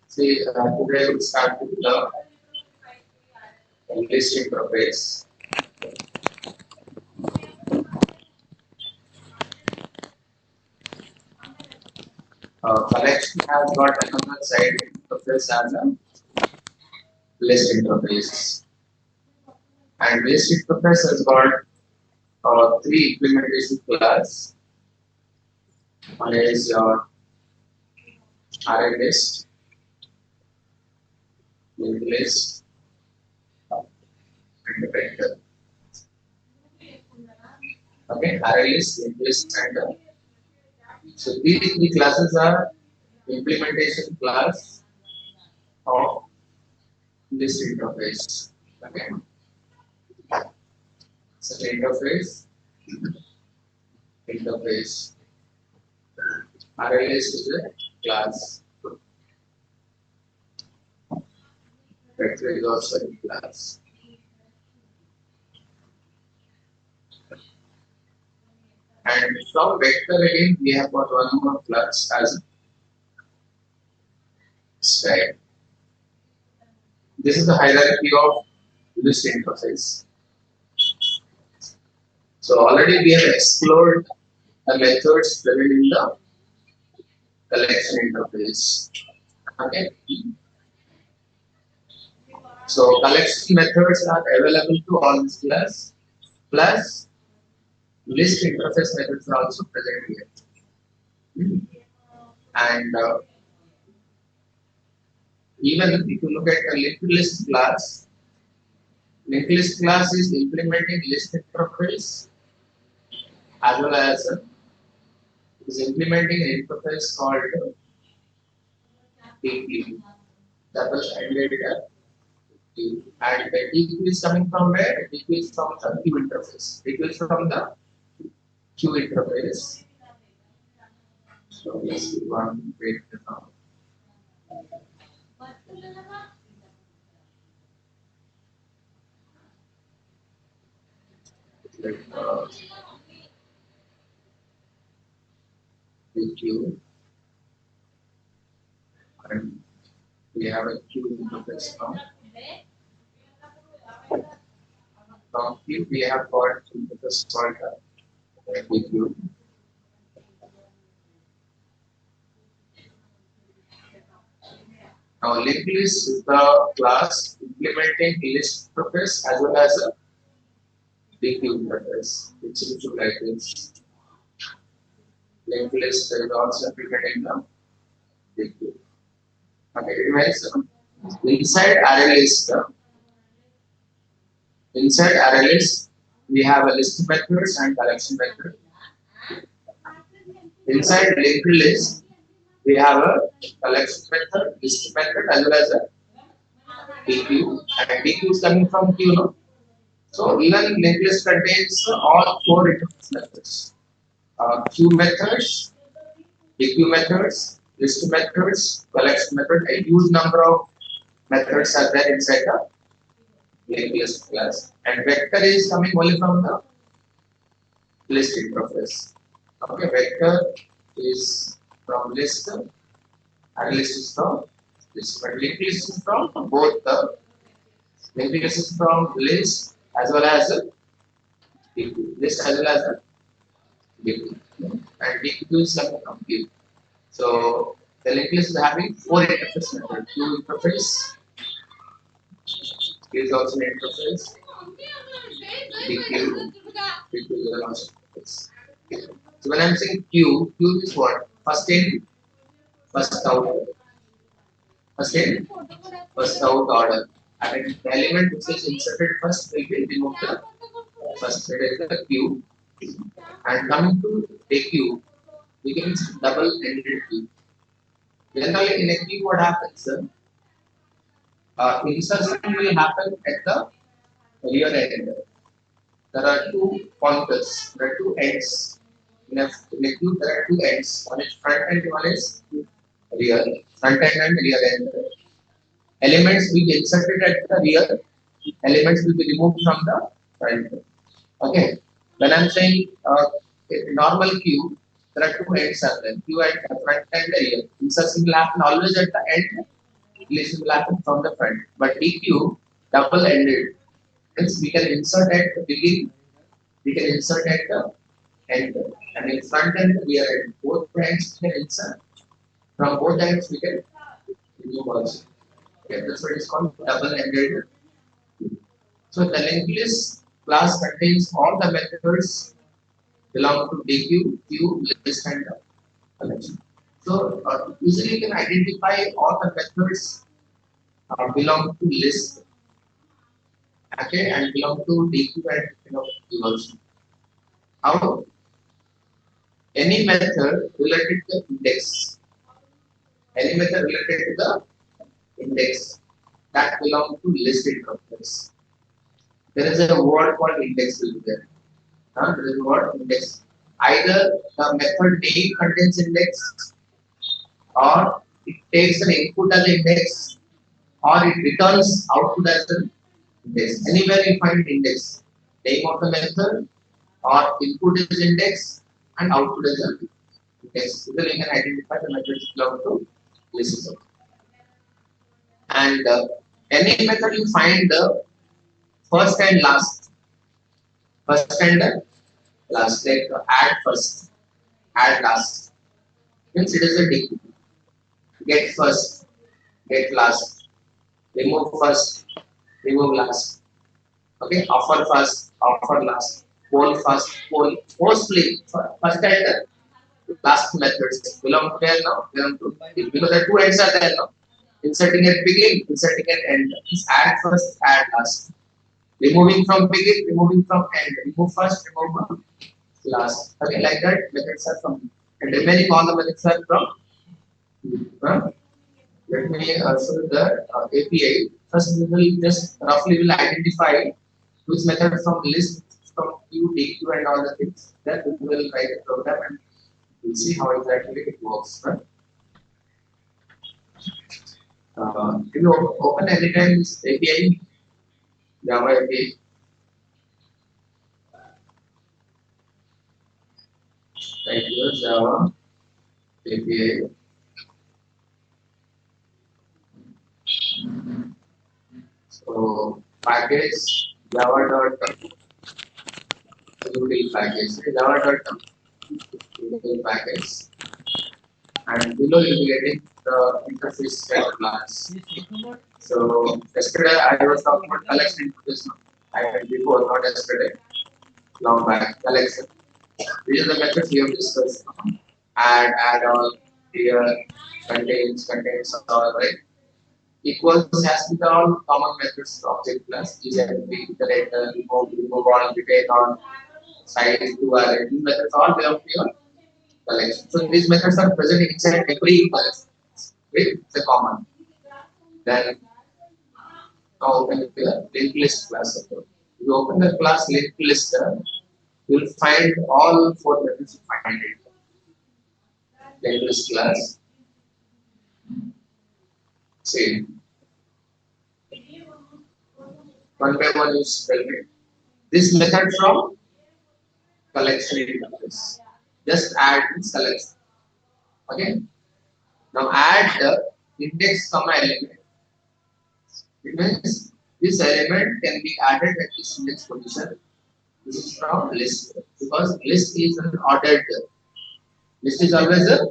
Today we'll start with the list interface. Collection has got another side interface as a list interface, and list interface has got three implementation class. One is your array list, linked list, and vector. Okay, array list, linked list, and so these three classes are implementation class of list interface. Okay, so interface. Array list is a class. Vector is also a class. And from vector again, we have got one more class as stack. This is the hierarchy of list interface. So already we have explored the methods present in the collection interface. Okay. So collection methods are available to all this class, plus list interface methods are also present here. And even if you look at the linked list class is implementing list interface as well as is implementing an interface called TQ, double-ended TQ. And the TQ is coming from where? TQ is from the Q interface. TQ is from the Q interface. So let's see one break now. TQ, and we have a Q interface now. From Q we have got interface called TQ. Now linked list is the class implementing list interface as well as a TQ interface, which is like this. Linked list is also implementing the TQ. Okay, it means inside array list, we have a list methods and collection method. Inside linked list, we have a collection method, list method, as well as a TQ, and TQ is coming from Q. No? So even linked list contains all four interface methods: Q methods, TQ methods, list methods, collection method. A huge number of methods are there inside the linked list class, and vector is coming only from the list interface. Okay, vector is from list, and list is from list, but linked list is from both the linked list is from list as well as a TQ, list as well as a TQ, and TQ is coming from Q. So the linked list is having four interface methods. Q interface, Q is also an interface. TQ is also interface. So when I'm saying Q is what? First in, first out. First in, first out order. And the element which is inserted first will be removed the first. That is the Q. And coming to a Q, begins double-ended Q. Generally in a Q, what happens? Insertion will happen at the rear end. There are two pointers, there are two ends. In a Q, there are two ends. One is front end, one is rear. Front end and rear end. Elements will be inserted at the rear. Elements will be removed from the front. Okay. When I'm saying normal Q, there are two ends are there. Q at the front and the rear. Insertion will happen always at the end. Deletion will happen from the front. But DQ double-ended means we can insert at the beginning, we can insert at the end, and in front and rear end. Both ends we can insert. From both ends we can remove also. Okay, that's what is called double-ended. So the linked list class contains all the methods belong to DQ, Q, list, and collection. So usually you can identify all the methods belong to list, okay, and belong to DQ and Q also. How? Any method related to the index, any method related to the index that belong to list interface. There is a word called index will be there. There is a word index. Either the method name contains index, or it takes an input as index, or it returns output as an index. Anywhere you find index, name of the method or input is index and output is an index. So then you can identify the methods belong to list. And any method you find the first and last, first and last, like add first, add last, means it is a DQ. Get first, get last, remove first, remove last. Okay, offer first, offer last, poll first, poll, mostly first and last methods belong to there now, belong to, because the two ends are there now. Inserting at beginning, inserting at end. Add first, add last. Removing from beginning, removing from end. Remove first, remove last. Okay, like that methods are from, and remaining all the methods are from. Let me show the API. First, we will just roughly will identify which method from list, from Q, DQ, and all the things. Then we will write a program and we'll see how exactly it works. Right? If you open anytime this API, Java API, right here Java API. So package java.util package, java.util package, and below you will be getting the interface class. So yesterday I was talking about collection interface. I had before, not yesterday, long back. Collection. These are the methods we have discussed. Add all, here, contains all, right? Equals has to be all common methods of object class. These are the iterator, remove all, retain all, size to array. These methods all belong to your collection. So these methods are present inside every collection with the common. Then now open the linked list class. If you open the class linked list, you will find all four methods you find it. Linked list class. See. One by one you spell it. This method from collection interface. Just add this collection. Okay. Now add the index comma element. It means this element can be added at this index position. This is from list, because list is an ordered. List is always a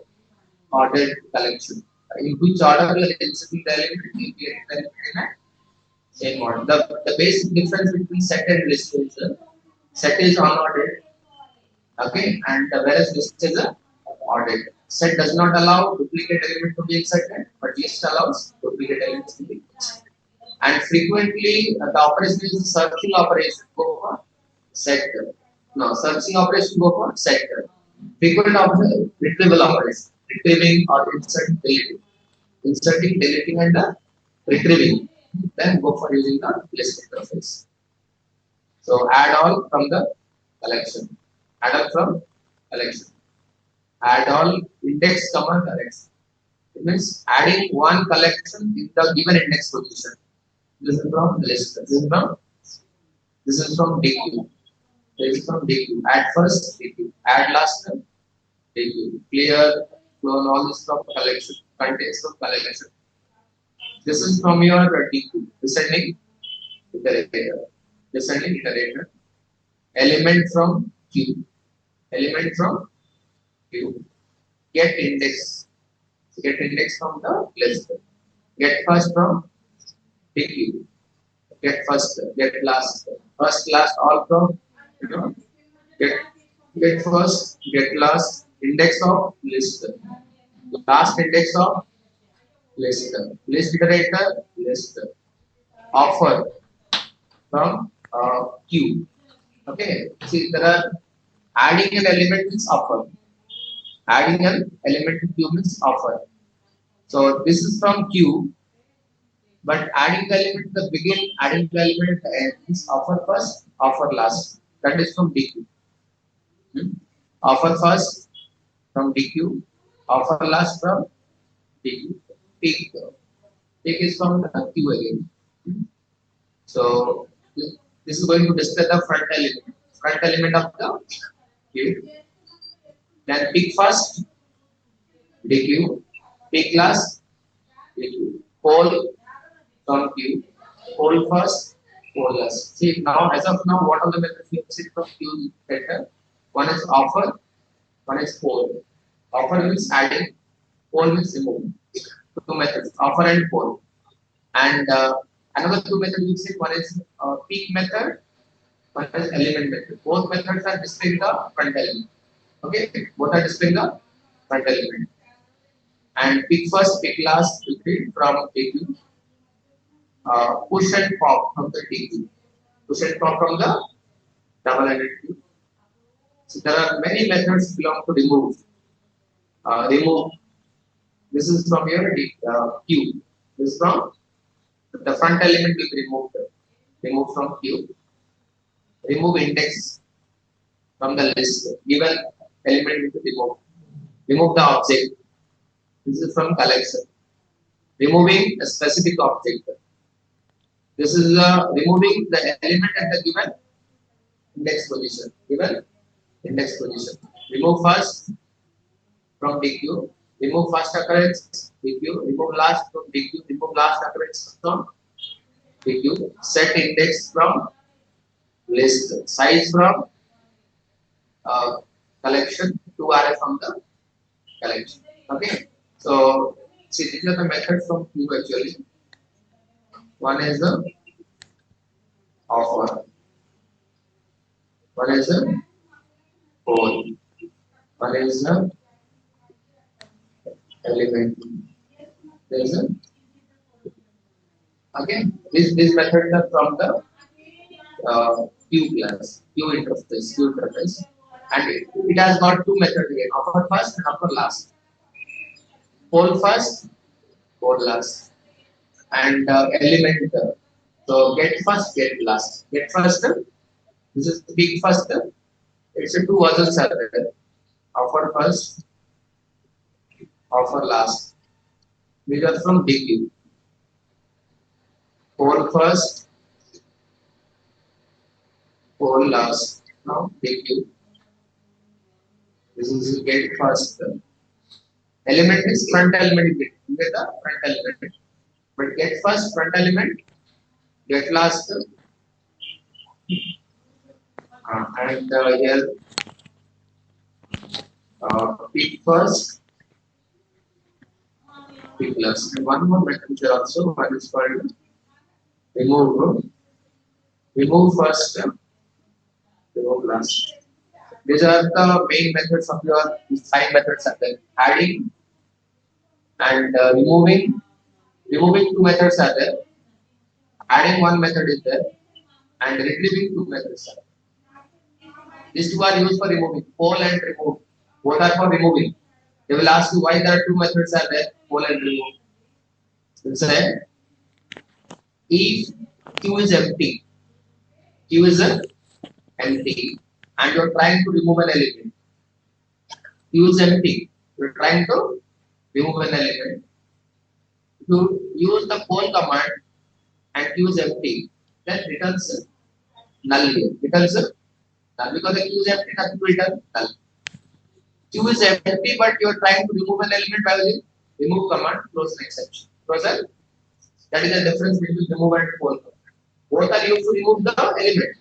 ordered collection. In which order you are inserting the element, you get the element in a same order. The basic difference between set and list is set is unordered, okay, and whereas list is a ordered. Set does not allow duplicate element to be inserted, but list allows duplicate elements to be inserted. And frequently the operation is searching operation go for set. No, searching operation go for set. Frequent operation retrieval operation, retrieving or inserting, deleting, and retrieving. Then go for using the list interface. So add all from the collection. Add all from collection. Add all index comma collection. It means adding one collection in the given index position. This is from list. This is from DQ. This is from DQ. Add first DQ. Add last Clear, clone, all this from collection, contains from collection. This is from your DQ, descending iterator. Descending iterator. Element from Q. Element from Q. Get index. Get index from the list. Get first from DQ. Get first, get last. First, last, all from, you know, get get first, get last, index of list. Last index of list. List iterator, list. Offer from Q. Okay. See, there are adding an element means offer. Adding an element to Q means offer. So this is from Q, but adding the element to the begin, adding the element at the end is offer first, offer last. That is from DQ. Hmm? Offer first from DQ, offer last from DQ. Peak, peak is from the Q again. Hmm? So this is going to display the front element of the Q. Then peak first, DQ, peak last, DQ. Whole from Q, whole first, whole last. See now, as of now, what are the methods we have seen from Q better? One is offer, one is whole. Offer means adding, whole means removing. Two methods, offer and whole. And another two methods we see, one is peak method, one is element method. Both methods are displaying the front element. Okay, both are displaying the front element. And peak first, peak last, repeat from DQ. Push and pop from the DQ. Push and pop from the double-ended queue. So there are many methods belong to remove. Remove. This is from your queue. This is from the front element will be removed. Remove from queue. Remove index from the list. Given element will be removed. Remove the object. This is from collection. Removing a specific object. This is removing the element at the given index position. Given index position. Remove first from DQ. Remove first occurrence DQ. Remove last from DQ. Remove last occurrence from DQ. Set index from list. Size from collection. 2 array from the collection. Okay. So see, these are the methods from Q actually. One is the offer. One is the whole. One is the element. There is a again. These methods are from the Q class, Q interface, and it has got two methods again: offer first and offer last. Whole first, whole last, and element. So get first, get last. Get first. This is big first. It's a two versions are there. Offer first, offer last. These are from DQ. Whole first, whole last. Now DQ. This is get first. Element is front element. You get the front element. But get first front element, get last, and here pick first, pick last. And one more method here also. One is called remove. Remove first, remove last. These are the main methods of your five methods are there. Adding and removing. Removing two methods are there. Adding one method is there, and retrieving two methods are there. These two are used for removing. Poll and remove. Both are for removing. They will ask you why there are two methods are there. Poll and remove. It say if Q is empty, Q is empty, and you are trying to remove an element. Q is empty. You are trying to remove an element. If you use the poll command and Q is empty, then returns null here. Returns null because the Q is empty, nothing will return null. queue is empty, but you are trying to remove an element by using remove command, close an exception. That is the difference between remove and pull. Both are used to remove the element,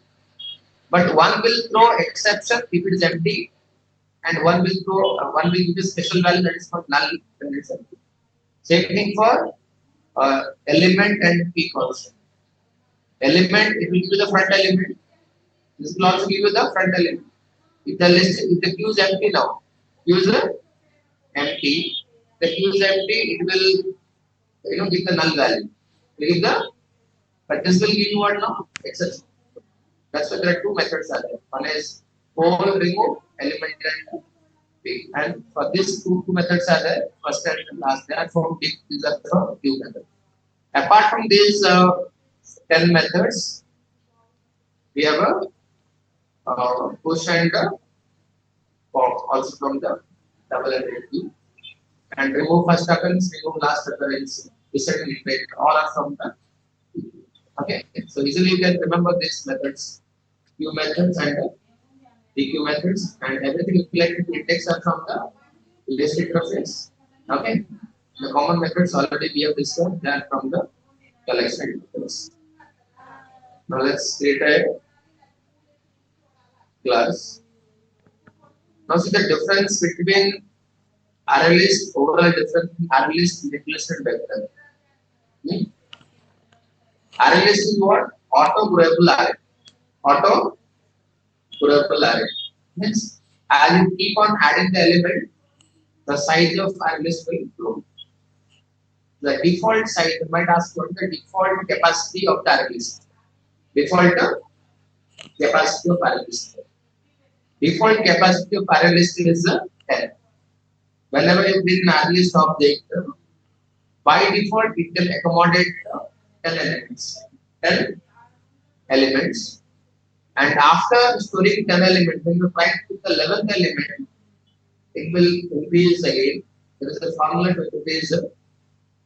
but one will throw exception if it is empty, and one will throw one will use a special value that is called null when it's empty. Same thing for element and peak also. Element, it will give you the front element. This will also give you the front element. If the queue is empty now, queue is empty. The queue is empty. It will give the null value. Give the, but this will give you what now? Exception. That's why there are two methods are there. One is hold, remove, element and peak. And for these two methods are there. First and last. They are from peak. These are from queue method. Apart from these 10 methods, we have a push and pop also from the double-ended queue. And remove first occurrence, remove last occurrence, reset and replay, all are from the queue. Okay, so easily you can remember these methods, queue methods and DQ methods, and everything related to index are from the list interface. Okay, the common methods already we have discussed, they are from the collection interface. Now let's create a class. Now see the difference between array list, overall difference between array list, linked list and vector. Array list is what? Auto groupable array. Auto groupable array means as you keep on adding the element, the size of array list will grow. The default size, you might ask what is the default capacity of the array list. Default capacity of array list. Default capacity of array list is 10. Whenever you bring an array list object, by default it can accommodate 10 elements. 10 elements. And after storing 10 elements, when you try to put the 11th element, it will increase again. There is a formula to increase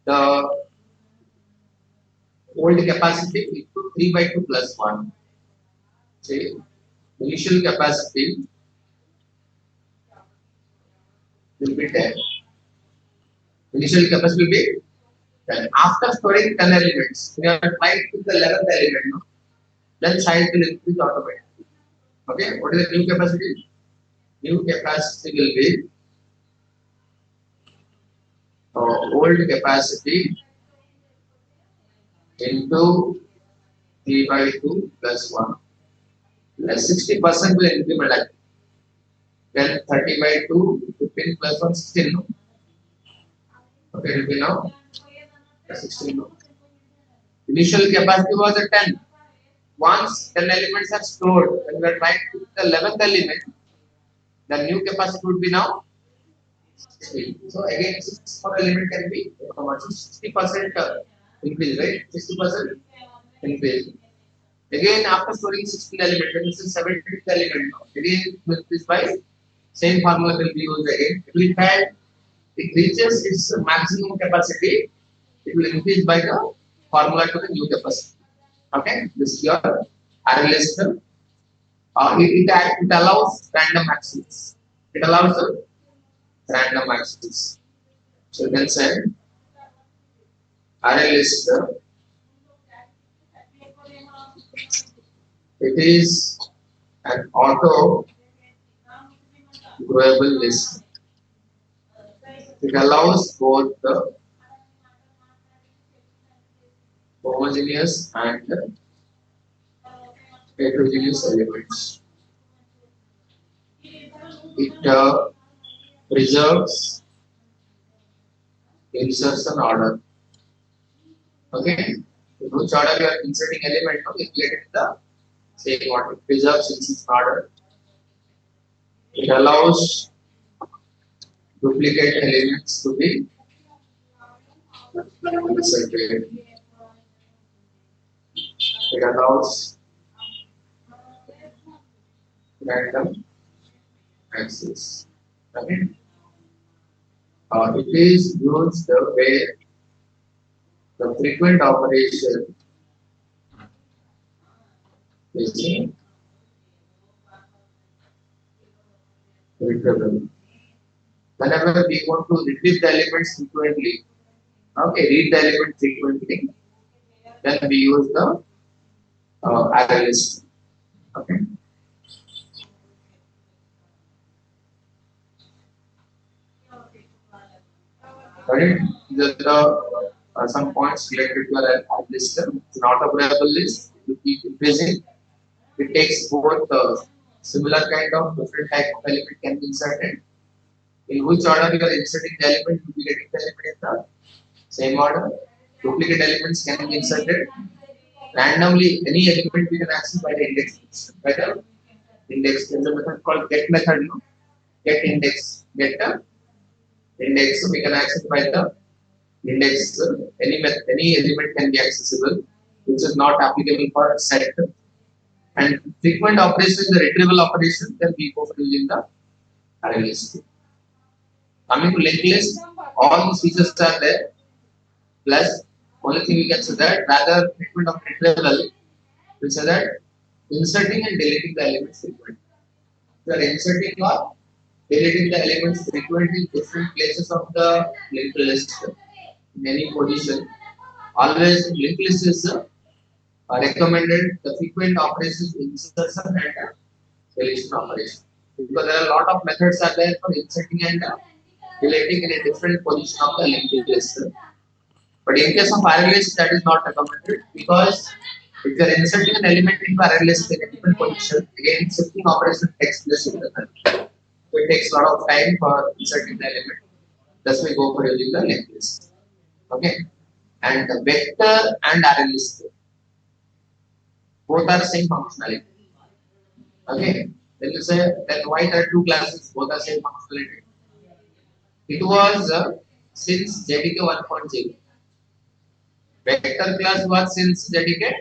the old capacity into 3 by 2 plus 1. See, initial capacity will be 10. Initial capacity will be 10. After storing 10 elements, we are trying to put the 11th element, no? Then size will increase automatically. Okay, what is the new capacity? New capacity will be old capacity into 3 by 2 plus 1. Less 60% will increment. Then 30 by 2, 15 plus 1, 16. No? Okay, it will be now 16. No? Initial capacity was a 10. Once 10 elements are stored, when we are trying to put the 11th element, the new capacity would be now 16. So again, 6 per element can be 60% increase, right? 60% increase. Again, after storing 16 element, when this is 17th element, again with this by same formula will be used again. It will have, it reaches its maximum capacity, it will increase by the formula to the new capacity. Okay, this is your array list. It allows random access. It allows the random access. So you can say array list. It is an auto groupable list. It allows both the homogeneous and heterogeneous elements. It preserves insertion order. Okay, in which order you are inserting element, you get the same order. It preserves insertion order. It allows duplicate elements to be inserted. It allows random access. Okay. It is used the way the frequent operation is retrievable. Whenever we want to retrieve the elements frequently, okay, read the element frequently, then we use the array list. Okay. Right? Some points related to a list. It's not a variable list. You keep increasing. It takes both similar kind of different type of element can be inserted. In which order you are inserting the element, you will be getting the element in the same order. Duplicate elements can be inserted. Randomly, any element we can access by the index. By the index, there's a method called get method. No? Get index. Get the index. So we can access by the index. Any element can be accessible, which is not applicable for set. And frequent operation, the retrieval operation, then we go for using the array list. Coming to linked list, all these features are there. Plus, only thing we can say that rather frequent of retrieval, we say that inserting and deleting the elements frequently. We are inserting or deleting the elements frequently in different places of the linked list in any position. Always linked list is recommended the frequent operations insertion and deletion operation. Because there are a lot of methods are there for inserting and deleting in a different position of the linked list. But in case of array list, that is not recommended because if you are inserting an element into array list in a different position, again shifting operation takes place in the memory. So it takes a lot of time for inserting the element. Thus we go for using the linked list. Okay. And the vector and array list both are same functionality. Okay. Then you say then why there are two classes, both are same functionality. It was since JDK 1.0. Vector class was since JDK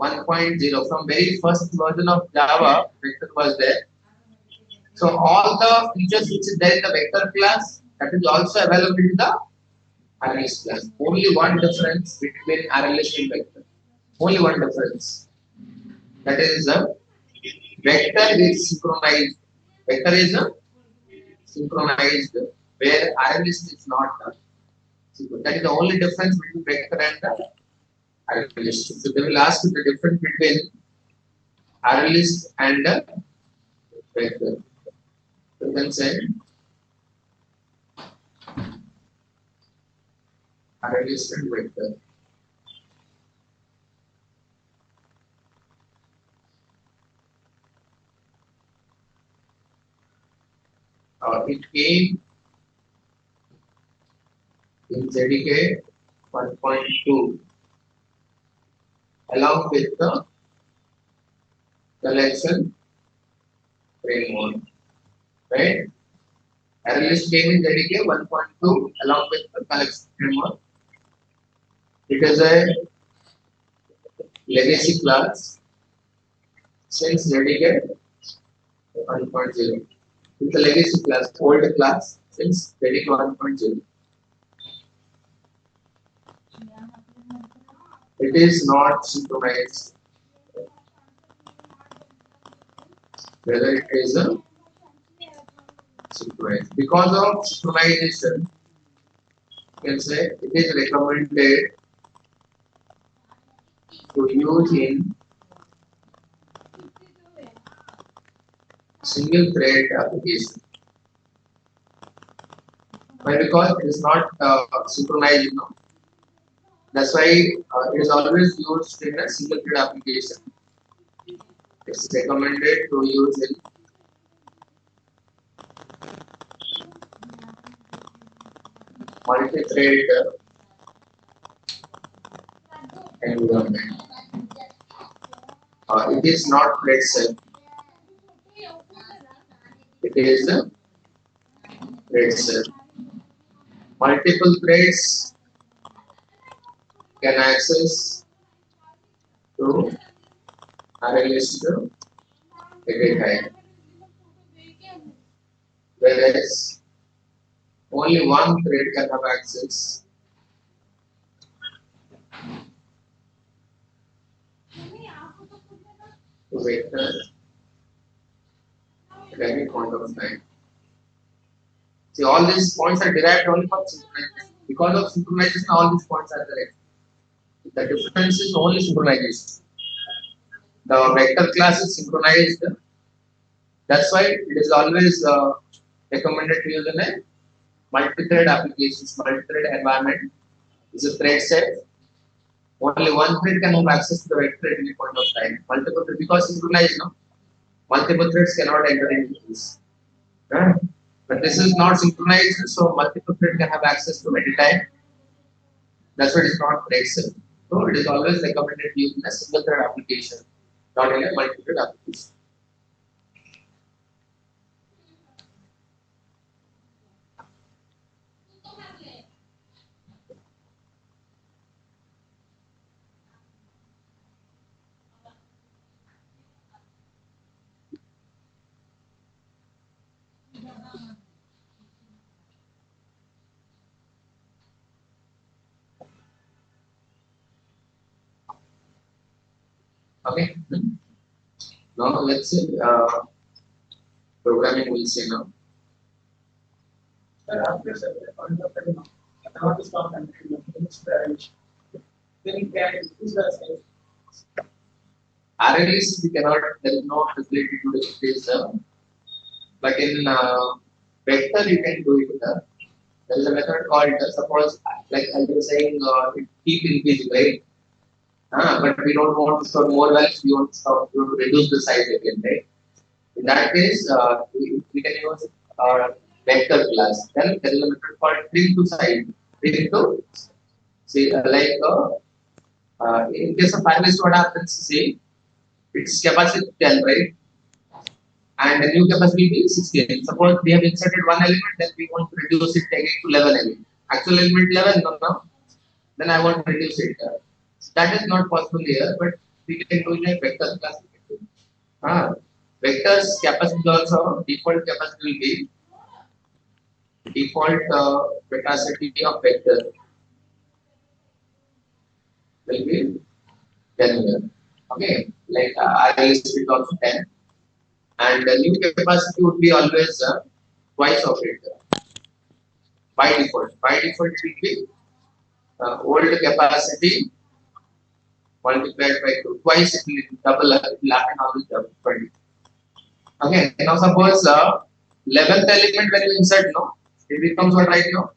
1.0. From very first version of Java, vector was there. So all the features which is there in the vector class, that is also available in the array list class. Only one difference between array list and vector. Only one difference. That is vector is synchronized. Vector is synchronized, where array list is not. That is the only difference between vector and the array list. So they will ask the difference between array list and vector. So you can say array list and vector. It came in JDK 1.2 along with the collection framework, right? Array list came in JDK 1.2 along with the collection framework. It is a legacy class since JDK 1.0. It's a legacy class, old class since JDK 1.0. It is not synchronized. Whether it is a synchronized. Because of synchronization, you can say it is recommended to use in single thread application. Why? Because it is not synchronized, you know. That's why it is always used in a single thread application. It's recommended to use in multi-thread environment. It is not thread cell. It is a thread cell. Multiple threads can access to array list at a time. Whereas only one thread can have access to vector at any point of time. See, all these points are derived only from synchronization. Because of synchronization, all these points are derived. The difference is only synchronization. The vector class is synchronized. That's why it is always recommended to use in a multi-thread applications, multi-thread environment. Is a thread set. Only one thread can have access to the vector at any point of time. Multiple threads, because synchronized, no? Multiple threads cannot enter into this. Right? But this is not synchronized, so multiple thread can have access to any time. That's why it is not thread set. So it is always recommended to use in a single thread application, not in a multi-thread application. Okay. Now let's say programming will say now. Arrays we cannot, there is no facility to displace them, but in vector you can do it. There is a method called suppose, like I was saying, it keep increasing, right? But we don't want to store more values, we want to stop, we want to reduce the size again, right? In that case, we can use vector class. Then there is a method called trim to size. Trim to, say, in case of panelist, what happens? See, its capacity 10, right? And the new capacity will be 16. Suppose we have inserted one element, then we want to reduce it again to 11 element. Actual element 11, no. Then I want to reduce it. That is not possible here, but we can do it in vector class. Vectors capacity also, default capacity will be default capacity of vector will be 10 here. Okay, like I listed also 10, and the new capacity would be always twice of it by default. By default, it will be old capacity multiplied by 2. Twice it will double, it will happen always double 20. Okay, now suppose 11th element when you insert, no, it becomes what right now?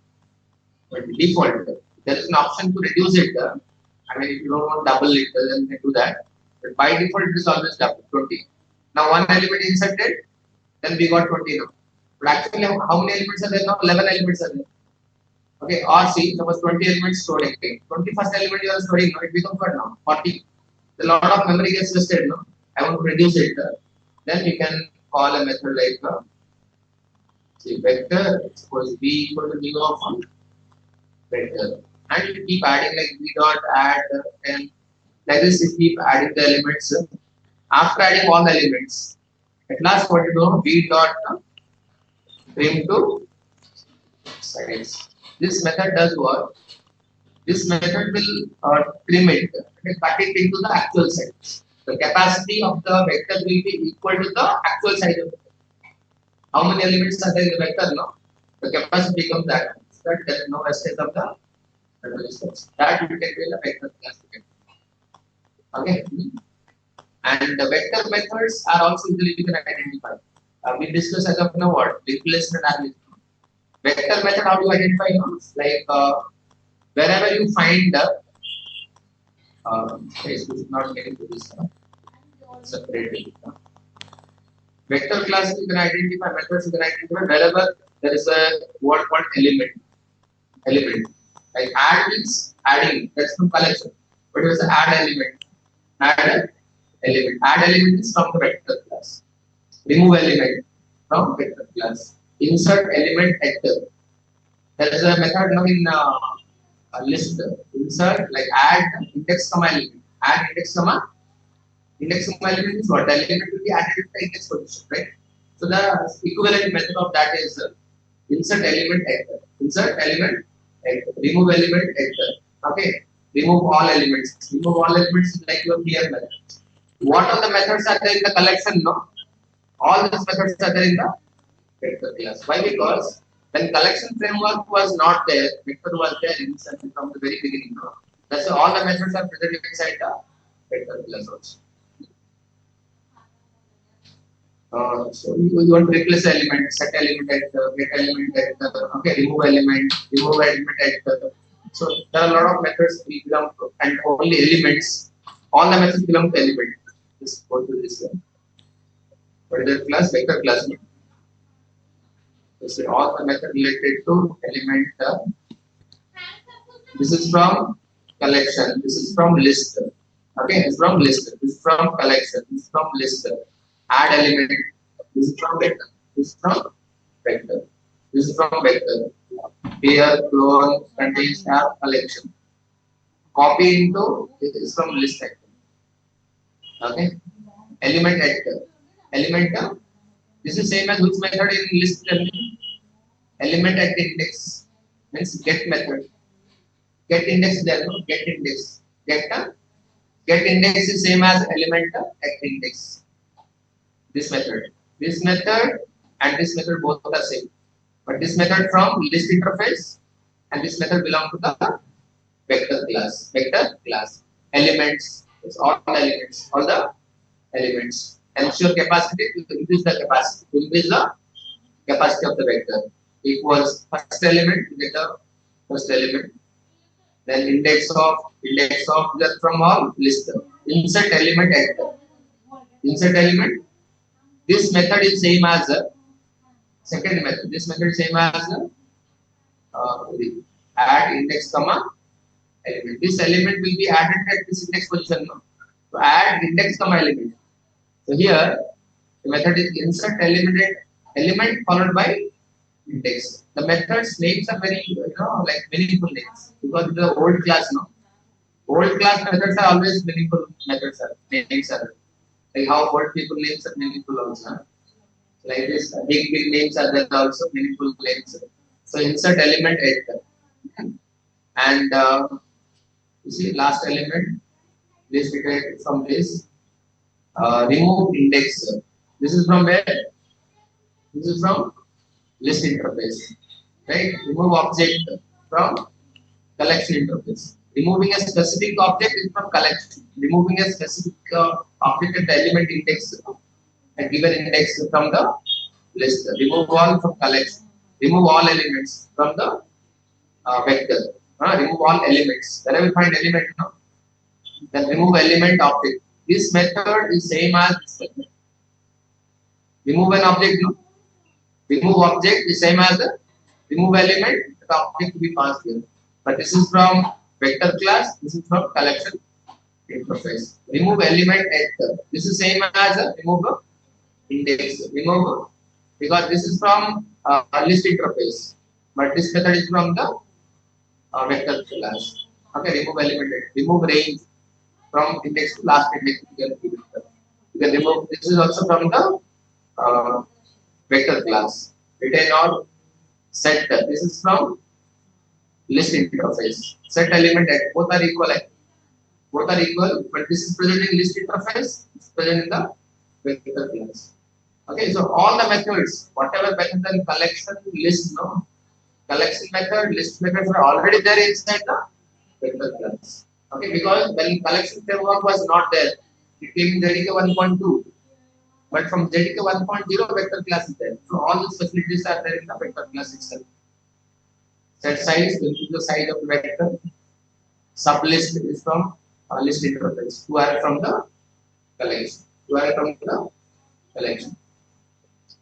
Default. There is an option to reduce it. I mean, if you don't want double it, then you can do that. But by default, it is always double 20. Now, one element inserted, then we got 20 now. But actually, how many elements are there now? 11 elements are there. Okay, or see, suppose 20 elements stored again. 21st element you are storing now, it becomes what now? 40. A lot of memory gets wasted now. I want to reduce it. Then you can call a method like say vector, suppose b equal to new of vector. And you keep adding like v dot add, and like this you keep adding the elements. After adding all the elements, at last what you do, v dot trim to size. This method does what? This method will trim it, cut it into the actual size. The capacity of the vector will be equal to the actual size of the vector. How many elements are there in the vector? No, the capacity becomes that. That there is no estate of the that you can build a vector class. Okay, and the vector methods are also easily you can identify. We discuss as of now what replacement and vector method. How do you identify? Like wherever you find this is not getting to this separately. Vector class you can identify, methods you can identify wherever there is a word called element. Like add means adding, that's from collection. But it was add element. Add element. Add element is from the vector class. Remove element from vector class. Insert element actor. There is a method now in a list. Insert like add index comma element. Add index comma. Index comma element is what? The element will be added to the index position, right? So the equivalent method of that is insert element actor. Insert element actor. Remove element actor. Okay. Remove all elements. Remove all elements is like your clear method. What are the methods are there in the collection? No. All these methods are there in the vector class. Why? Because When collection framework was not there, vector was there initially from the very beginning. No? That's why all the methods are present inside the vector class also. So you want to replace element, set element at get element at okay, remove element at so there are a lot of methods we belong to, and only elements. All the methods belong to element. Just go to this one. What is the class? Vector class. So all the method related to element. This is from collection. This is from list. Okay, this is from list. This is from collection. This is from list. Add element. This is from vector. This is from vector. This is from vector. Here, clone, contains, have, collection. Copy into, this is from list actor. Okay. Element actor. Element, this is same as which method in list learning? Element at index. Means get method. Get index there, no? Get index. Get index is same as element at index. This method. This method and this method both are same. But this method from list interface and this method belong to the vector class. Vector class. Elements. It's all elements. All the elements. Ensure capacity to increase the capacity. To increase the capacity of the vector. Equals first element, you get the first element. Then index of just from all list. Insert element actor. Insert element. This method is same as the second method. This method is same as add index comma element. This element will be added at this index position. No? So add index comma element. So here the method is insert element followed by index. The methods names are very like meaningful names because the old class old class methods are always meaningful methods names are like how old people names are meaningful also. Like this big names are there also meaningful names. So insert element at and you see last element this we get from this remove index. This is from where? This is from list interface, right? Remove object from collection interface. Removing a specific object is from collection. Removing a specific object at the element index, a given index from the list. Remove all from collection. Remove all elements from the vector. Remove all elements. Whenever we find element, then remove element object. This method is same as this method. Remove an object, remove object is same as the remove element, the object to be passed here. But this is from vector class, this is from collection interface. Remove element at this is same as a remove index. Remove because this is from list interface, but this method is from the vector class. Okay, remove element at remove range from index to last index. You can remove this is also from the vector class. Retain or set. This is from list interface. Set element at both are equal. Both are equal, but this is present in list interface. It's present in the vector class. Okay, so all the methods, whatever method and collection list, collection method, list methods are already there inside the vector class. Okay, because when collection framework was not there, it came in JDK 1.2. But from JDK 1.0 vector class is there. So all these facilities are there in the vector class itself. Set size will be the size of the vector. Sublist is from list interface. Who are from the collection. Who are from the collection.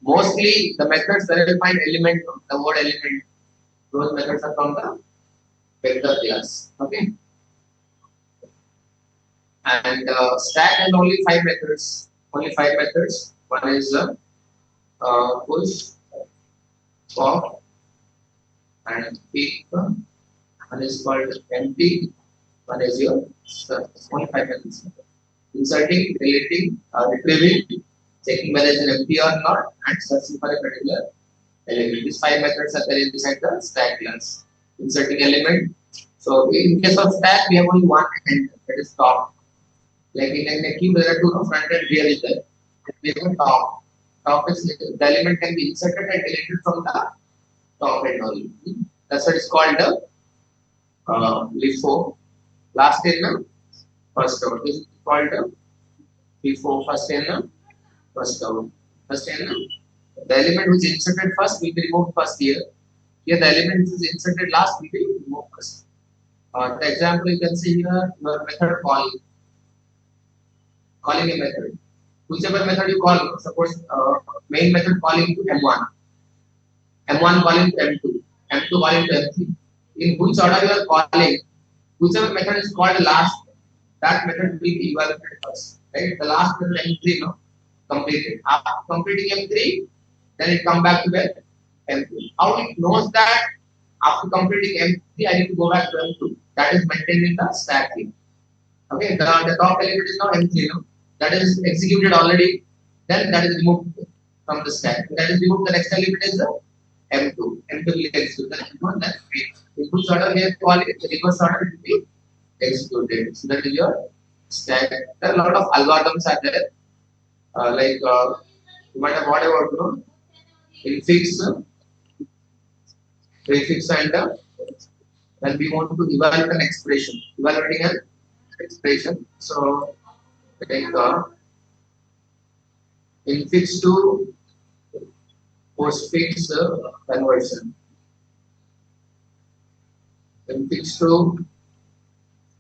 Mostly the methods where you find element, the word element, those methods are from the vector class. Okay. And stack has only 5 methods. Only 5 methods. One is push, pop, and pick. One is called empty. One is your search. Only 5 methods. Inserting, deleting, retrieving, checking whether it is empty or not, and searching for a particular element. These 5 methods are there inside the stack class. Inserting element. So in case of stack, we have only one end, that is top. Like in a queue, there are two front and rear is there. We have a top. Top is the element can be inserted and deleted from the top end only. That's what is called the LIFO. Last in the first out. This is called the LIFO. First in the first out. First in the element which is inserted first will be removed first here. Here the element which is inserted last will be removed first. The example you can see here, your method calling a method. Whichever method you call, suppose main method calling to M1, M1 calling to M2, M2 calling to M3. In which order you are calling, whichever method is called last, that method will be evaluated first. Right? The last method M3 no, completed. After completing M3, then it come back to the M2. How it knows that after completing M3, I need to go back to M2. That is maintained in the stack here. Okay, the top element is now M3 no? That is executed already. Then that is removed from the stack. That is removed. The next element is the M2. M2 will execute the M1. Then input order here call it. The reverse order will be executed. So that is your stack. There are a lot of algorithms are there. You might have what about infix, prefix, and when we want to evaluate an expression, evaluating an expression. So like infix to postfix conversion, infix to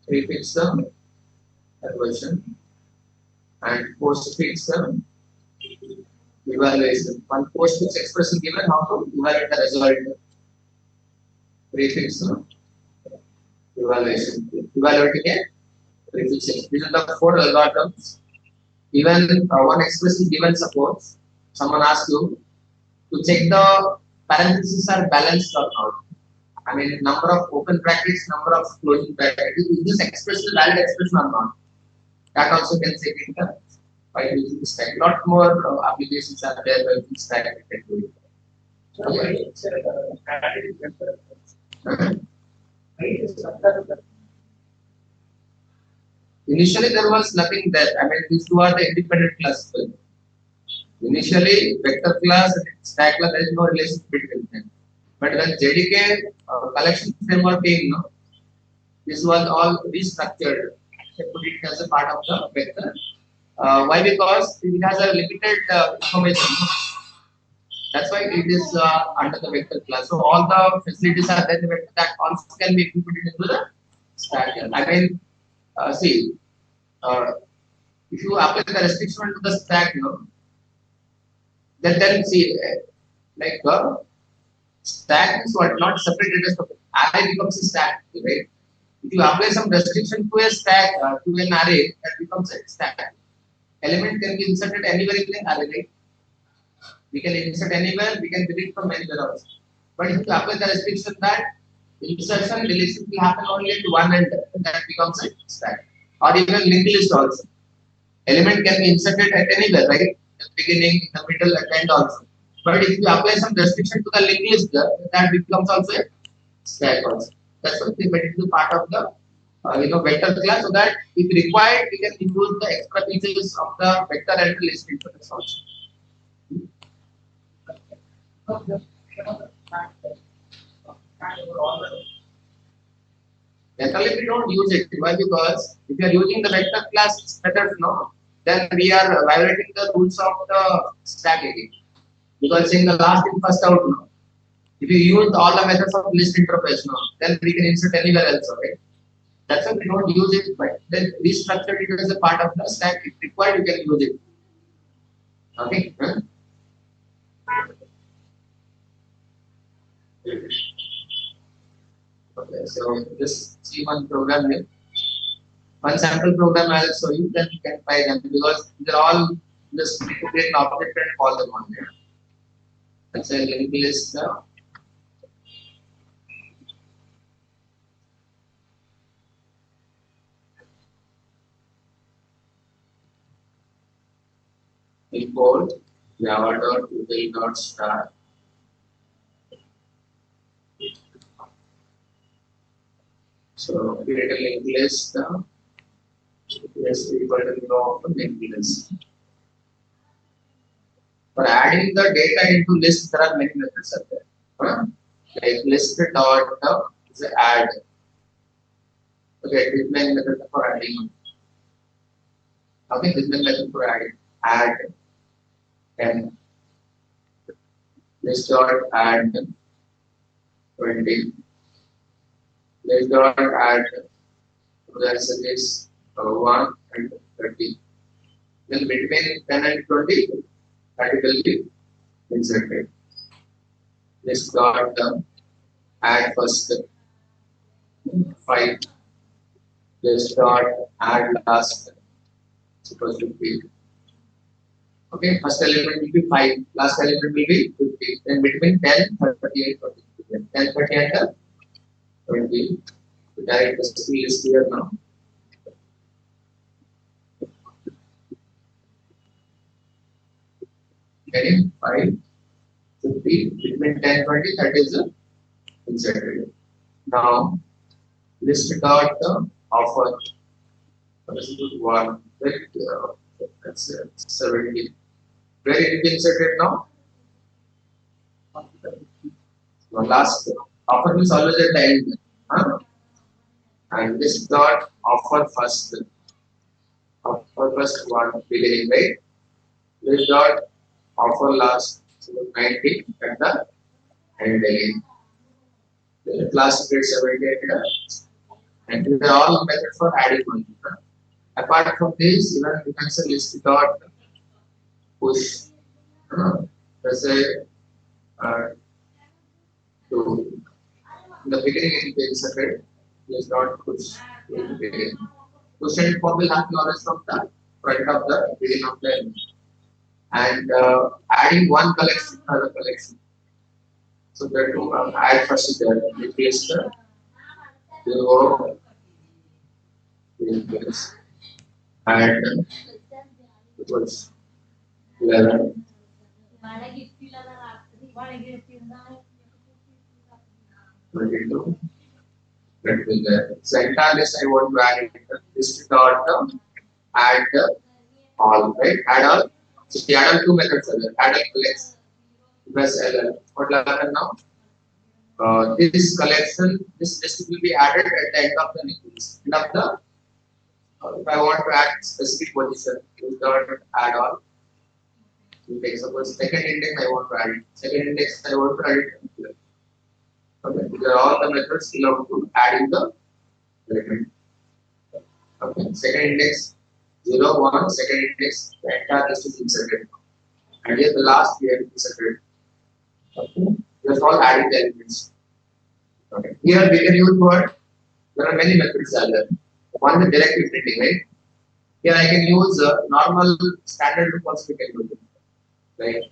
prefix conversion, and postfix evaluation. One postfix expression given, how to evaluate the result. Prefix evaluation, evaluating a prefix. These are the four algorithms. Even one expression given, suppose someone asks you to check the parentheses are balanced or not. I mean, number of open brackets, number of closing brackets. Is this expression valid expression or not? That also can check it by using the stack. Lot more applications are there by using stack. Initially, there was nothing there. I mean, these two are the independent classes. Initially, vector class and stack class, there is no relation between them. But when JDK collection framework came, no, this was all restructured. They put it as a part of the vector. Why? Because it has a limited information. That's why it is under the vector class. So all the facilities are there in the vector that also can be implemented into the stack. I mean, see, if you apply the restriction to the stack, then see, like stack is what not separated as array becomes a stack, right? If you apply some restriction to a stack to an array, that becomes a stack. Element can be inserted anywhere in the array, right? We can insert anywhere, we can delete from anywhere else. But if you apply the restriction that insertion deletion will happen only at one end, that becomes a stack. Or even linked list also. Element can be inserted at anywhere, right? At the beginning, in the middle, at the end also. But if you apply some restriction to the linked list, that becomes also a stack also. That's what we made it to part of the vector class, so that if required, we can use the extra features of the vector and the list interface also. Generally, we don't use it. Why? Because if you are using the vector class methods, then we are violating the rules of the stack again. Because in the last in first out, if you use all the methods of list interface, then we can insert anywhere else, right? That's why we don't use it, but then restructure it as a part of the stack. If required, you can use it. Okay. Okay, so just see one program here. One sample program I will show you, then you can try them because they're all just create an object and call them on there. Let's say linked list. Import java.util.star. So create a linked list. Yes, equal to of linked list. For adding the data into list, there are many methods out there. like list dot is add. Okay, this main method for adding. Okay, this main method for adding. Add and list dot add 20. List dot add is 1 and 30. Then between 10 and 20, that will be inserted. List dot add first 5. List dot add last supposed to be. Okay, first element will be 5, last element will be 50. Then between 10, 30 and 20. 10, 30 and 20. The direct recipe is here now. Okay, 5, 50, between 10, 20, that is inserted. Now, list dot offer. This is 1. That's 70. Where it is inserted now? Last offer is always at the end. Huh? And this dot offer first. Offer first 1 beginning, right? This dot offer last 90 at the end again. The last grade 78 and these are all methods for adding money. Huh? Apart from this, even you can say list dot push. Let's say to in the beginning it is inserted. List dot push in the beginning. Push and pop will happen always from the front of the beginning of the element. And adding one collection to another collection. So that to add first there, replace the zero, replace, add equals 11. That will be there. So entire list I want to add it. List dot add all, right? Add all. So the add all two methods are there. Add all collects plus LL. What will happen now? This collection, this list will be added at the end of the list. End of the if I want to add specific position, use dot add all. You take suppose second index I want to add it. Second index I want to add it. Okay, these are all the methods belong to adding the element. Okay, second index 0, 1, second index, the entire list is inserted. And here the last we have inserted. Okay, that's all adding the elements. Okay, here we can use what? There are many methods are there. One is directive printing, right? Here I can use normal standard loop also we can use it. Like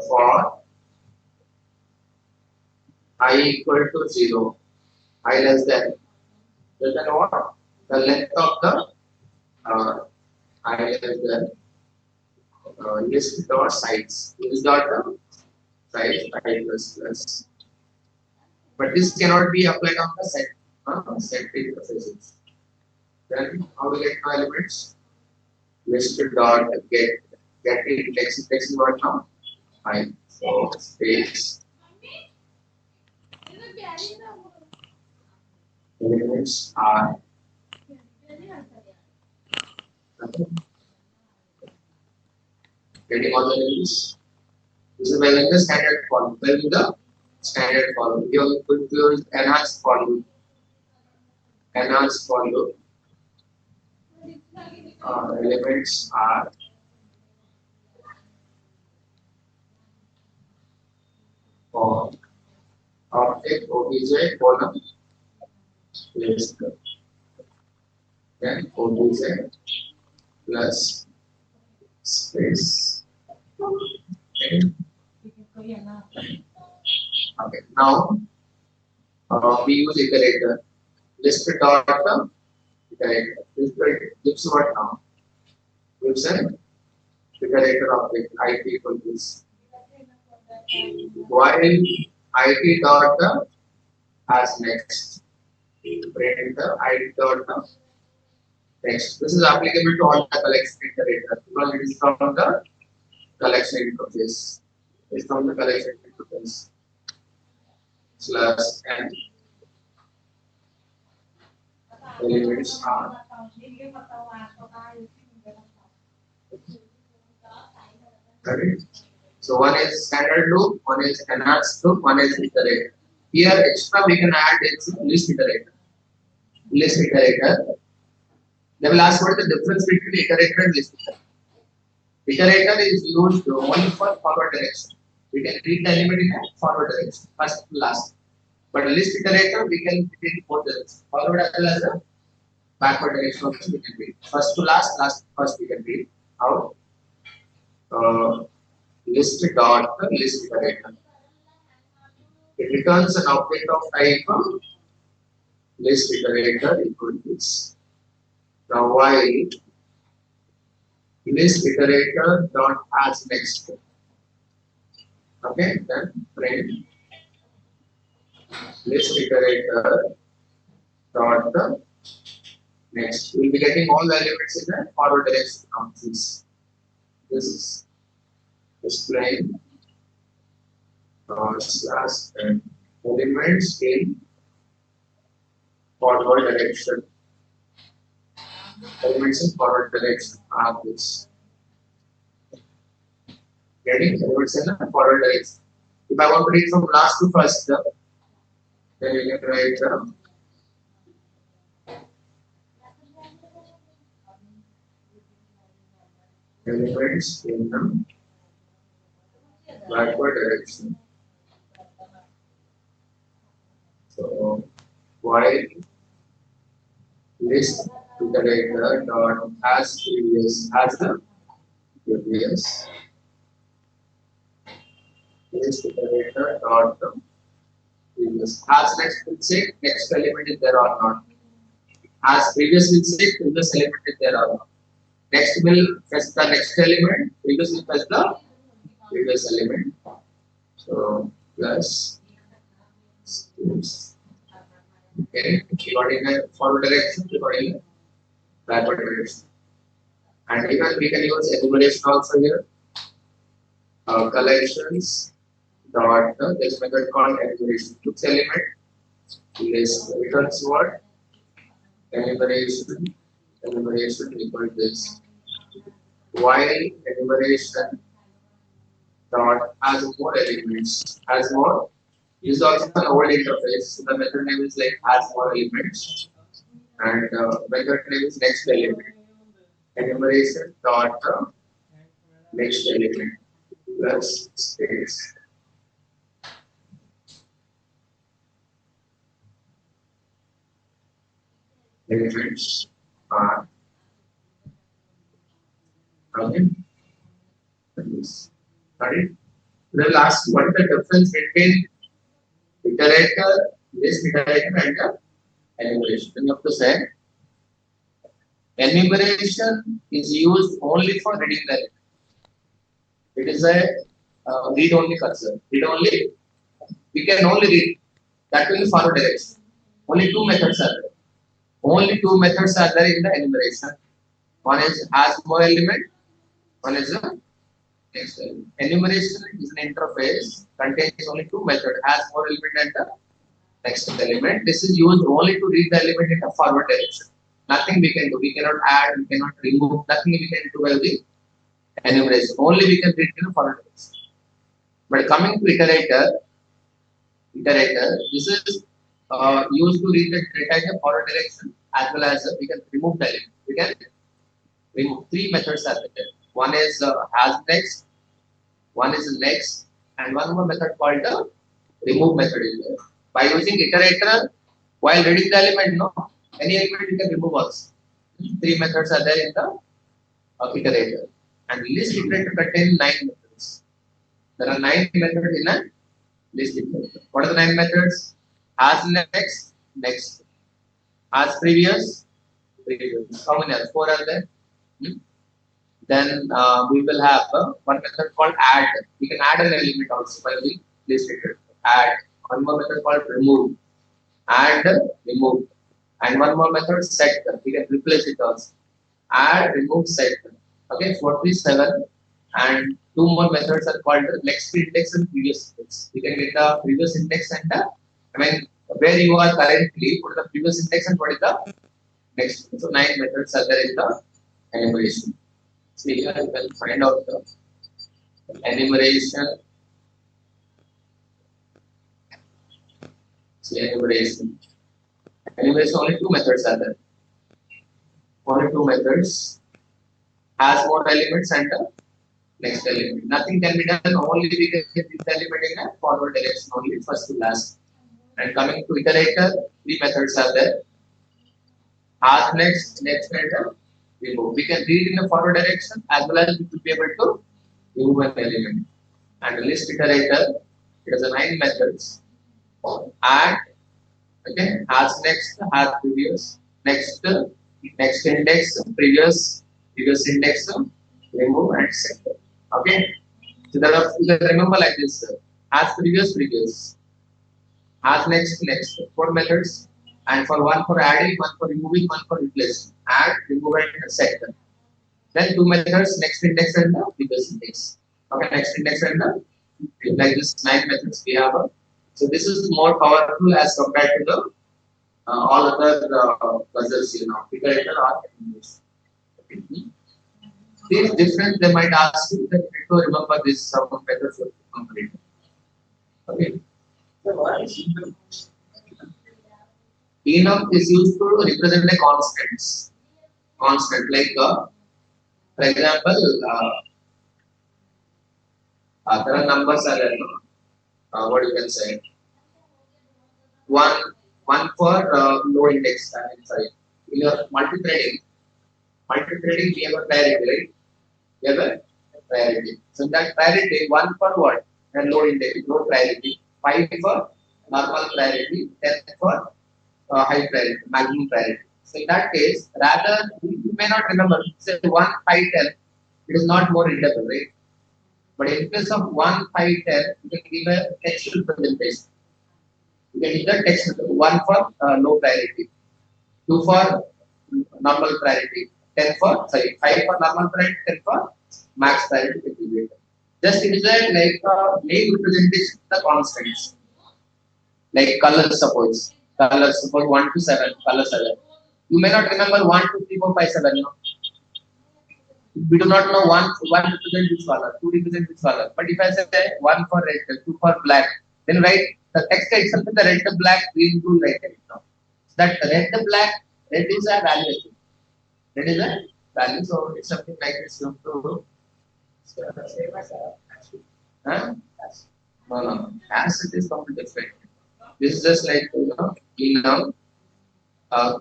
for I equal to 0, I less than what? The length of the I less than list dot size. List dot size I plus. But this cannot be applied on the set interfaces. Then how to get no elements? List dot get index is what now? Fine. So space elements are getting all the elements. This is well in the standard column. Well in the standard column. You could use enhanced column. Enhanced column. Elements are for object obj column list. Then obj plus space. Okay. Okay. Now we use iterator. List dot iterator. This gives what now? Gives an iterator object IT equal to this. While IT dot as next. Print the IT dot next. This is applicable to all the collection iterator because it is from the collection interface. It's from the collection interface. slash n elements are. Correct. So one is standard loop, one is enhanced loop, one is iterator. Here extra we can add is list iterator. List iterator. They will ask what is the difference between iterator and list iterator. Iterator is used only for forward direction. We can read the element in a forward direction, first to last. But list iterator we can read in both directions, forward as well as the backward direction also we can read. First to last, last to first we can read. How? List dot list iterator. It returns an object of type list iterator equal to this. Now while list iterator dot as next. Okay, then print list iterator dot next. We will be getting all the elements in the forward direction of this. This is displaying slash elements in forward direction. Elements in forward direction are this. Getting elements in the forward direction. If I want to read from last to first, then we can write elements in the backward direction. So while list iterator dot as previous as the previous list iterator dot previous as next will say next element is there or not. As previous will say previous element is there or not. Next will fetch the next element, previous will fetch the previous element. So plus okay, regarding the forward direction, regarding the backward direction. And even we can use enumeration also here. Collections dot this method called enumeration. Looks element list returns what? Enumeration equal to this. While enumeration dot has more elements, has more is also an old interface. So the method name is like has more elements, and method name is next element. Enumeration dot next element plus space. Elements are okay. Got it? The last, what is the difference between iterator, list iterator, and the enumeration? Then you have to say enumeration is used only for reading the element. It is a read-only cursor. Read-only, we can only read. That will be forward direction. Only two methods are there. Only two methods are there in the enumeration. One is has more element. One is a next element. Enumeration is an interface, contains only two methods, has more element and the next element. This is used only to read the element in the forward direction. Nothing we can do. We cannot add, we cannot remove, nothing we can do by the enumeration. Only we can read in the forward direction. But coming to iterator, this is used to read the data in the forward direction as well as we can remove the element. We can remove three methods are there. One is has next, one is next, and one more method called the remove method is there. By using iterator, while reading the element, no, any element you can remove also. Three methods are there in the iterator. And list iterator contains 9 methods. There are 9 methods in a list iterator. What are the 9 methods? As next, next. As previous, previous. How many are? 4 are there. Then we will have one method called add. We can add an element also by the list iterator. Add. One more method called remove. Add, remove. And one more method set. We can replace it also. Add, remove, set. Okay, 47. And 2 more methods are called next index and previous index. We can get the previous index and the I mean, where you are currently, what is the previous index and what is the next. So 9 methods are there in the enumeration. So here you can find out the enumeration. So enumeration. Enumeration, only 2 methods are there. Only 2 methods has more elements and the next element. Nothing can be done, only we can get this element in a forward direction only, first to last. And coming to iterator, 3 methods are there. Ask next, next and remove. We can read in the forward direction as well as we will be able to remove an element. And list iterator, it has a 9 methods. Add, okay, ask next, ask previous, next, next index, previous index, remove and set. Okay. So that you can remember like this. As previous, as next, 4 methods, and for one for adding, one for removing, one for replacing. Add, remove, and set. Then 2 methods, next index and the previous index. Okay, next index and the like this 9 methods we have. So this is more powerful as compared to the all other buzzers, iterator or enumeration. These different, they might ask you that to remember this some methods of complete. Okay. Enum is used to represent the constants. Constant, like for example, there are numbers are there, what you can say. One for low index. Sorry, in your multi-threading, we have a priority, right? We have a priority. So that priority, 1 for what? And low index, low priority. 5 for normal priority, 10 for high priority, maximum priority. So in that case, rather you may not remember, say 1, 5, 10, it is not more readable, right? But in case of 1, 5, 10, you can give a text representation. You can give the text 1 for low priority, 2 for normal priority, 5 for normal priority, 10 for max priority. Just it is like a name representation of the constants. Like colors, suppose 1 to 7, color 7. You may not remember 1, 2, 3, 4, 5, 7. No? We do not know one represent which color, 2 represent which color. But if I say 1 for red, 2 for black, then write the text itself is the red, black, green, blue, right? No? That red, black, red is a value. Red is a value, so it's something like this. You have to. Huh? No. As it is completely different. This is just like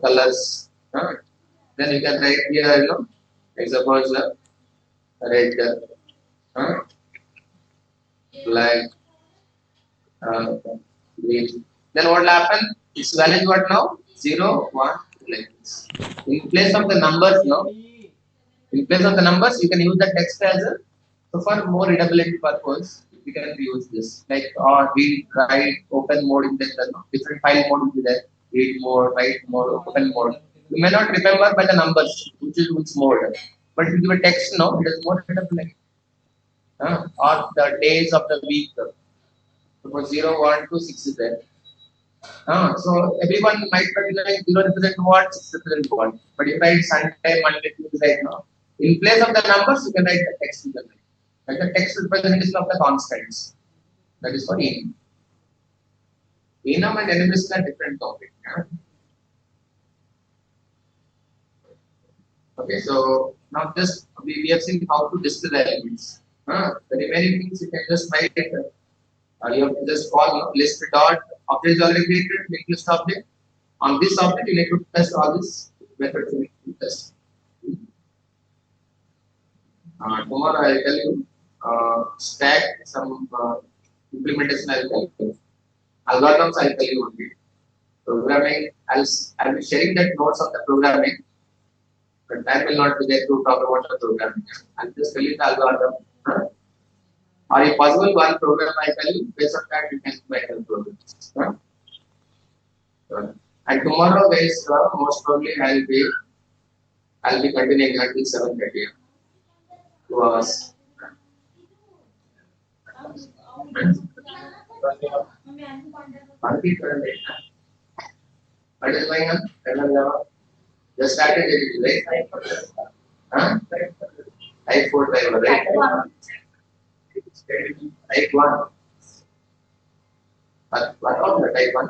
colors. Then you can write here, like suppose red, black, green. Then what will happen? Its value is what now? 0, 1, 2, like this. In place of the numbers, you can use the text as a. So for more readability purpose, we can use this. Like or read, write, open mode in the different file mode will be there. Read mode, write mode, open mode. You may not remember by the numbers, which is which mode. But if you give a text, it is more readable. Or the days of the week. Suppose 0, 1, 2, 6 is there. So everyone might represent what, 6 represent what. But if I write Sunday, Monday, Tuesday, in place of the numbers, you can write the text in the middle. Like the text representation of the constants. That is for enum. Enum and enumeration are different topic. Okay, so now just we have seen how to display the elements. The remaining things you can just write it. You have to just call list dot object is already created, make list object. On this object, you need to test all this methods you need to test. Tomorrow I will tell you stack some implementation. I will tell you algorithms. I will tell you only programming. I will be sharing that notes of the programming, but I will not be there to talk about the programming. I will just tell you the algorithm. Or if possible, one program I tell you, based on that you can make the programs. And tomorrow, guys, most probably I'll be continuing until 7:30. 2 hours. What is going on? Just started it, right? Huh? Type 4 driver, right? Type 1. What of the type 1?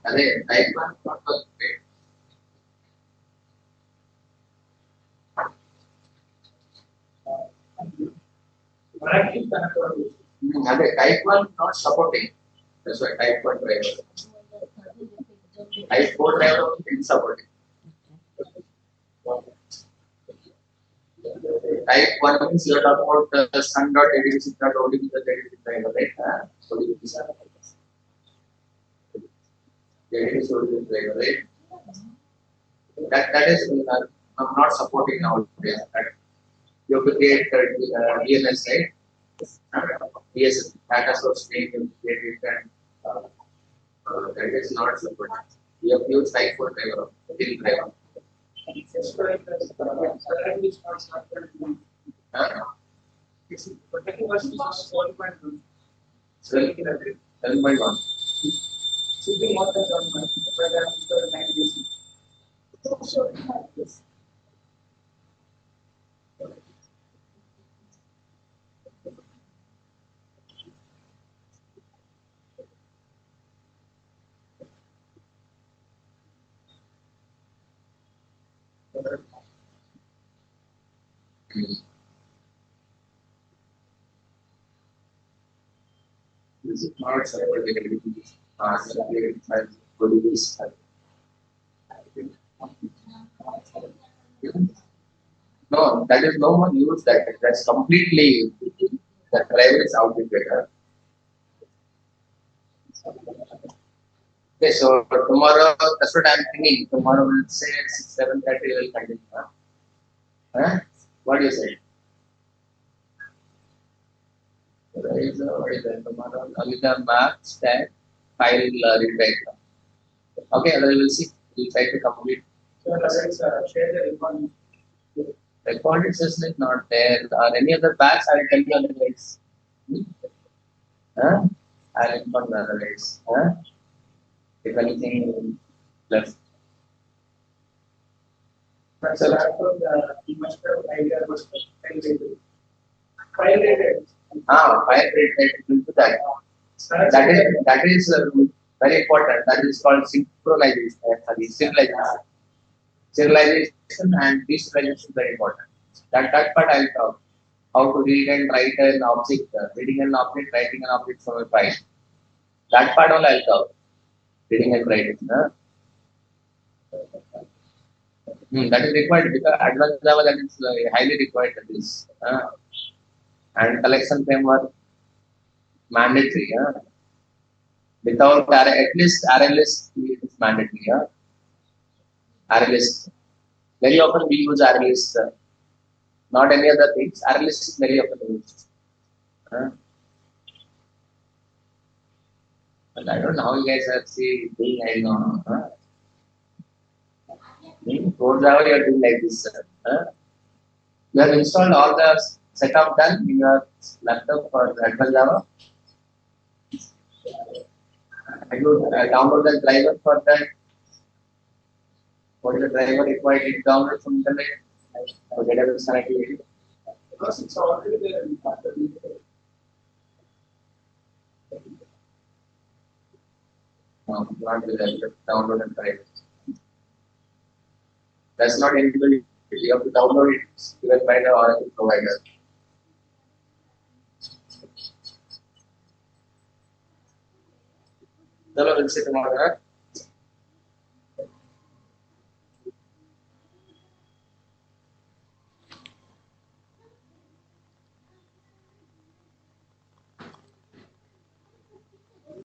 Again, type 1. What was it? Again, type 1 not supporting. That's why type 1 driver. Type 4 driver is supporting. Type 1 means you are talking about the sun.advc dot only with the advc driver, right? So this is the advc origin driver, right? That is not supporting nowadays. You have to create DNS, right? Yes, data source name, you create it, and that is not supported. You have to use type 4 driver, thin driver. Protecting version is 1.1. 7.1. Shipping more than 7.1. But I'm sure 9 days. This is not supported. No, that is no one use that. That's completely the driver is outdated. Okay, so tomorrow, that's what I'm thinking. Tomorrow we'll say at 7:30 we'll continue. Huh? What do you say? What is that? Tomorrow, with the map stack file rewrite. Okay, then we'll see. We'll try to complete. So let's share the recording. Recorded session is not there. Or any other batch, I will tell you otherwise. Huh? I'll inform the otherwise. Huh? If anything left. So you must have idea about file rated. File rate into that. That is very important. That is called synchronization. Sorry, serialization. Serialization and deserialization is very important. That part I'll talk. How to read and write an object, reading an object, writing an object from a file. That part all I'll talk. Reading and writing. That is required because advanced Java that is highly required. That is and collection framework mandatory. Without at least array list is mandatory. Array list. Very often we use array list. Not any other things. Array list is very often used. But I don't know how you guys are doing. I know. Code Java, you are doing like this. You have installed all the setup done in your laptop for Advanced Java. I would download the driver for that. What is the driver required to download from internet? For database connectivity. Because it's already there. No, not with that. Download and try. That's not anybody. You have to download it given by the Oracle provider. We'll see tomorrow.